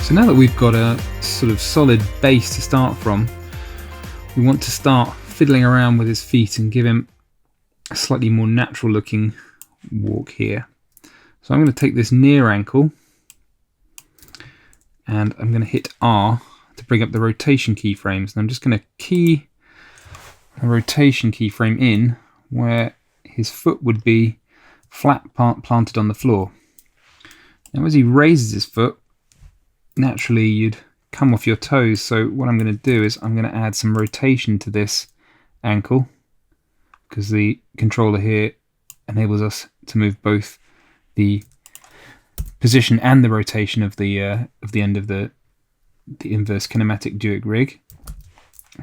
So now that we've got a sort of solid base to start from, we want to start fiddling around with his feet and give him a slightly more natural looking walk here. So I'm going to take this near ankle and I'm going to hit R to bring up the rotation keyframes. And I'm just going to key a rotation keyframe in where his foot would be flat planted on the floor. Now as he raises his foot, naturally you'd come off your toes, so what I'm going to do is I'm going to add some rotation to this ankle, because the controller here enables us to move both the position and the rotation of the end of the inverse kinematic Duick rig.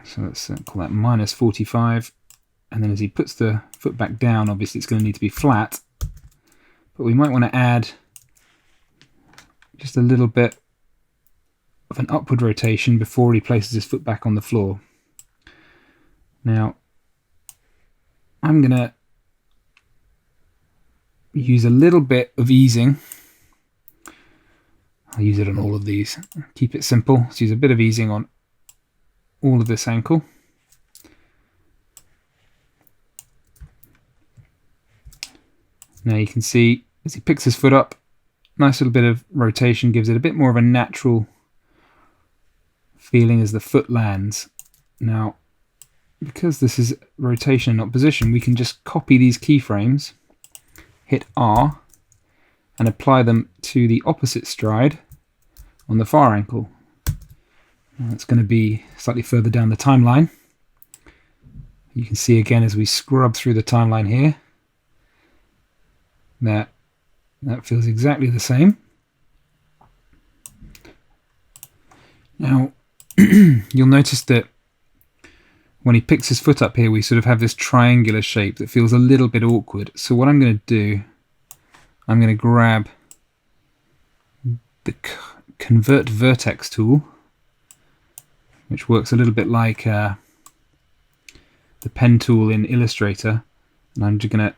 So let's call that -45, and then as he puts the foot back down, obviously it's going to need to be flat, but we might want to add just a little bit of an upward rotation before he places his foot back on the floor. Now I'm going to use a little bit of easing. I'll use it on all of these. Keep it simple. Let's use a bit of easing on all of this ankle. Now you can see as he picks his foot up, nice little bit of rotation gives it a bit more of a natural feeling as the foot lands. Now, because this is rotation and not position, we can just copy these keyframes, hit R, and apply them to the opposite stride on the far ankle. That's going to be slightly further down the timeline. You can see again as we scrub through the timeline here that feels exactly the same. Now you'll notice that when he picks his foot up here, we sort of have this triangular shape that feels a little bit awkward. So what I'm going to do, I'm going to grab the Convert Vertex tool, which works a little bit like the pen tool in Illustrator, and I'm just going to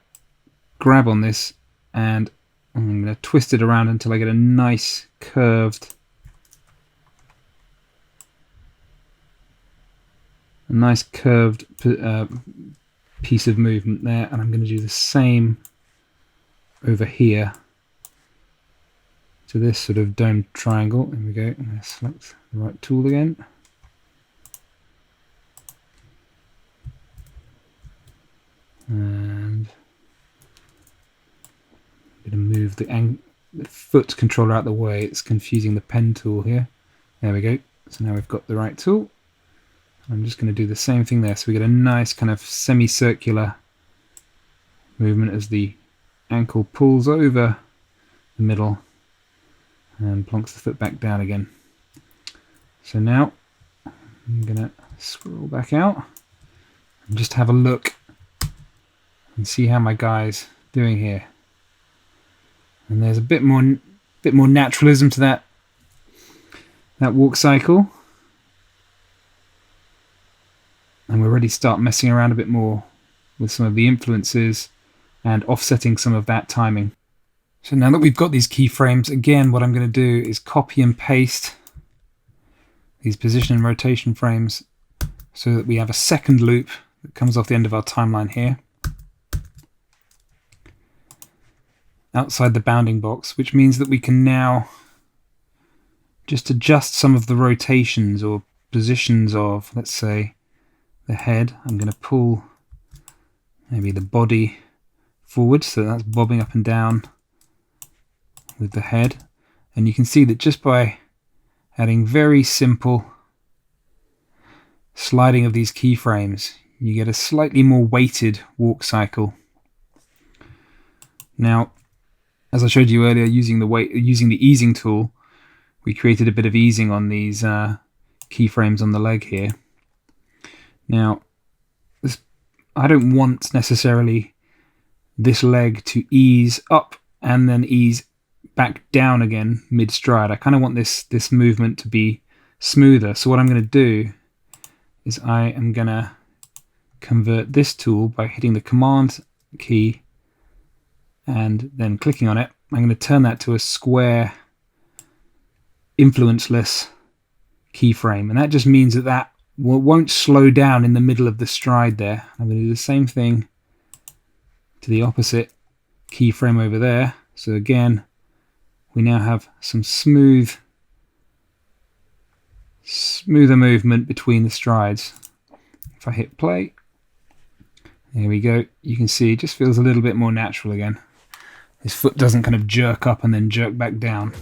grab on this and I'm going to twist it around until I get a nice curved piece of movement there, and I'm going to do the same over here to this sort of domed triangle. There we go. I'm going to select the right tool again. And I'm going to move the foot controller out of the way. It's confusing the pen tool here. There we go. So now we've got the right tool. I'm just going to do the same thing there, so we get a nice kind of semicircular movement as the ankle pulls over the middle and plonks the foot back down again. So now I'm going to scroll back out and just have a look and see how my guy's doing here. And there's a bit more naturalism to that walk cycle. And we're ready to start messing around a bit more with some of the influences and offsetting some of that timing. So now that we've got these keyframes, again, what I'm going to do is copy and paste these position and rotation frames so that we have a second loop that comes off the end of our timeline here, outside the bounding box, which means that we can now just adjust some of the rotations or positions of, let's say, the head. I'm going to pull maybe the body forward, so that's bobbing up and down with the head. And you can see that just by adding very simple sliding of these keyframes, you get a slightly more weighted walk cycle. Now, as I showed you earlier, using the easing tool, we created a bit of easing on these keyframes on the leg here. Now, I don't want necessarily this leg to ease up and then ease back down again mid-stride. I kind of want this movement to be smoother. So what I'm going to do is I am going to convert this tool by hitting the Command key and then clicking on it. I'm going to turn that to a square influenceless keyframe, and that just means that that won't slow down in the middle of the stride there. I'm going to do the same thing to the opposite keyframe over there. So again, we now have some smoother movement between the strides. If I hit play, there we go. You can see it just feels a little bit more natural again. His foot doesn't kind of jerk up and then jerk back down.